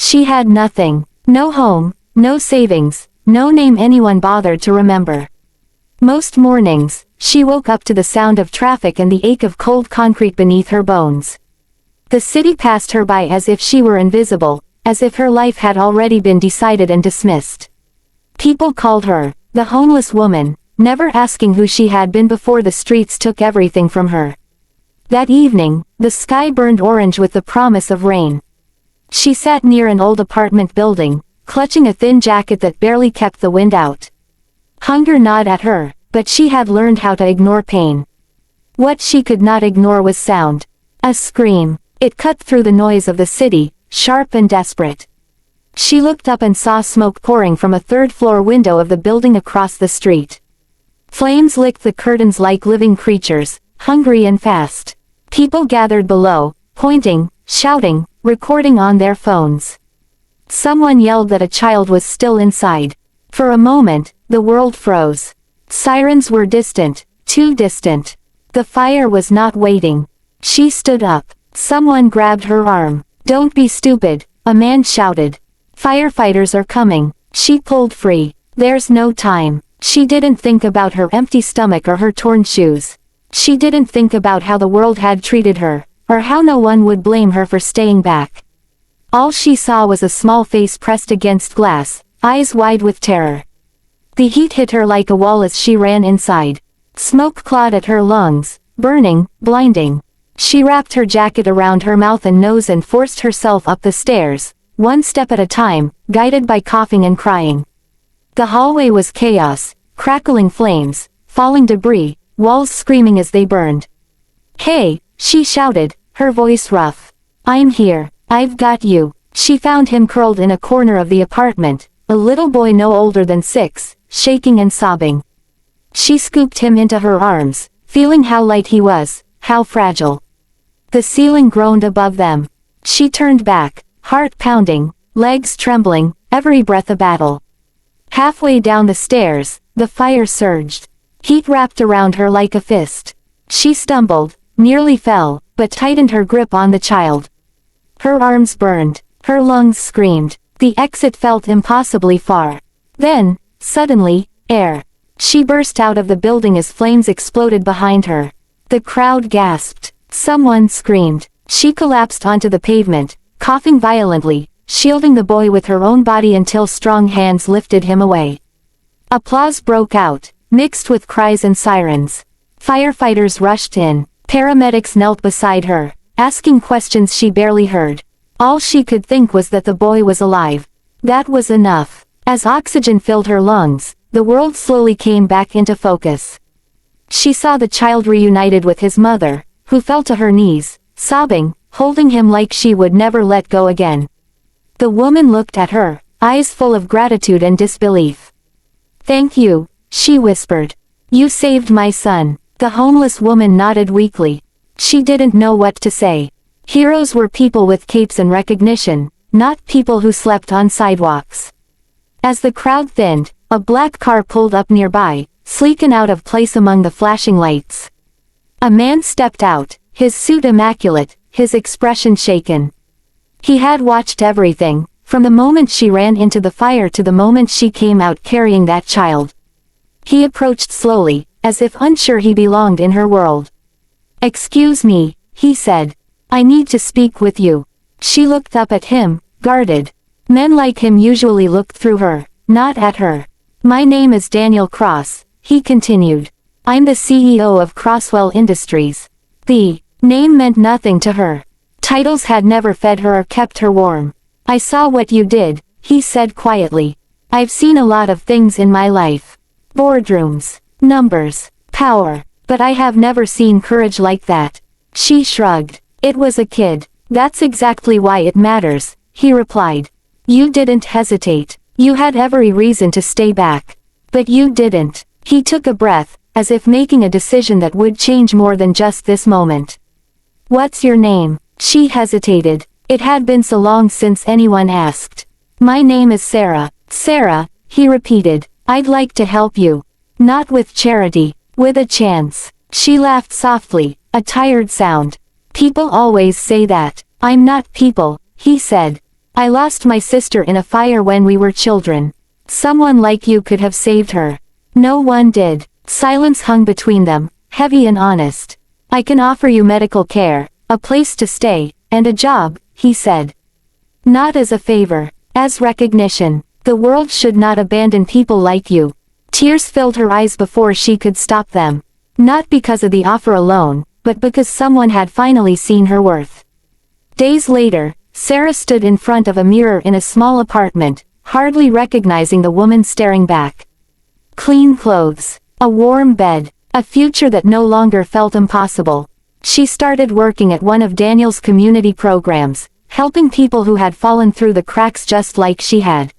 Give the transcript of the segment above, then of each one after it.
She had nothing. No home, no savings, no name anyone bothered to remember. Most mornings, she woke up to the sound of traffic and the ache of cold concrete beneath her bones. The city passed her by as if she were invisible, as if her life had already been decided and dismissed. People called her the homeless woman, never asking who she had been before the streets took everything from her. That evening, the sky burned orange with the promise of rain. She sat near an old apartment building, clutching a thin jacket that barely kept the wind out. Hunger gnawed at her, but she had learned how to ignore pain. What she could not ignore was sound. A scream. It cut through the noise of the city, sharp and desperate. She looked up and saw smoke pouring from a third-floor window of the building across the street. Flames licked the curtains like living creatures, hungry and fast. People gathered below, pointing, shouting, recording on their phones. Someone yelled that a child was still inside. For a moment, the world froze. Sirens were distant, too distant. The fire was not waiting. She stood up. Someone grabbed her arm. "Don't be stupid," a man shouted. "Firefighters are coming." She pulled free. There's no time. She didn't think about her empty stomach or her torn shoes. She didn't think about how the world had treated her, or how no one would blame her for staying back. All she saw was a small face pressed against glass, eyes wide with terror. The heat hit her like a wall as she ran inside. Smoke clawed at her lungs, burning, blinding. She wrapped her jacket around her mouth and nose and forced herself up the stairs, one step at a time, guided by coughing and crying. The hallway was chaos, crackling flames, falling debris, walls screaming as they burned. "Hey," she shouted, her voice rough. "I'm here. I've got you." She found him curled in a corner of the apartment, a little boy no older than 6, shaking and sobbing. She scooped him into her arms, feeling how light he was, how fragile. The ceiling groaned above them. She turned back, heart pounding, legs trembling, every breath a battle. Halfway down the stairs, the fire surged. Heat wrapped around her like a fist. She stumbled, nearly fell, but tightened her grip on the child. Her arms burned, her lungs screamed, the exit felt impossibly far. Then, suddenly, air. She burst out of the building as flames exploded behind her. The crowd gasped. Someone screamed. She collapsed onto the pavement, coughing violently, shielding the boy with her own body until strong hands lifted him away. Applause broke out, mixed with cries and sirens. Firefighters rushed in. Paramedics knelt beside her, asking questions she barely heard. All she could think was that the boy was alive. That was enough. As oxygen filled her lungs, the world slowly came back into focus. She saw the child reunited with his mother, who fell to her knees, sobbing, holding him like she would never let go again. The woman looked at her, eyes full of gratitude and disbelief. "Thank you," she whispered. "You saved my son." The homeless woman nodded weakly. She didn't know what to say. Heroes were people with capes and recognition, not people who slept on sidewalks. As the crowd thinned, a black car pulled up nearby, sleek and out of place among the flashing lights. A man stepped out, his suit immaculate, his expression shaken. He had watched everything, from the moment she ran into the fire to the moment she came out carrying that child. He approached slowly, as if unsure he belonged in her world. "Excuse me," he said. "I need to speak with you." She looked up at him, guarded. Men like him usually looked through her, not at her. "My name is Daniel Cross," he continued. "I'm the CEO of Crosswell Industries." The name meant nothing to her. Titles had never fed her or kept her warm. "I saw what you did," he said quietly. "I've seen a lot of things in my life. Boardrooms, numbers, power, but I have never seen courage like that." She shrugged. "It was a kid. That's exactly why it matters," he replied. "You didn't hesitate. You had every reason to stay back. But you didn't." He took a breath, as if making a decision that would change more than just this moment. "What's your name?" She hesitated. It had been so long since anyone asked. "My name is Sarah." "Sarah," he repeated. "I'd like to help you. Not with charity, with a chance." She laughed softly, a tired sound. "People always say that. I'm not people," he said. I lost my sister in a fire when we were children. Someone like you could have saved her. No one did. Silence hung between them, heavy and honest. I can offer you medical care, a place to stay, and a job, he said. Not as a favor, as recognition. The world should not abandon people like you. Tears filled her eyes before she could stop them. Not because of the offer alone, but because someone had finally seen her worth. Days later, Sarah stood in front of a mirror in a small apartment, hardly recognizing the woman staring back. Clean clothes, a warm bed, a future that no longer felt impossible. She started working at one of Daniel's community programs, helping people who had fallen through the cracks just like she had.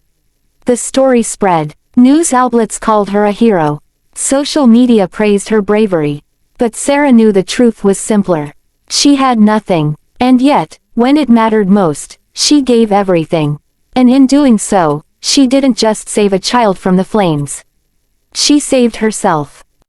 The story spread. News outlets called her a hero. Social media praised her bravery. But Sarah knew the truth was simpler. She had nothing. And yet, when it mattered most, she gave everything. And in doing so, she didn't just save a child from the flames. She saved herself.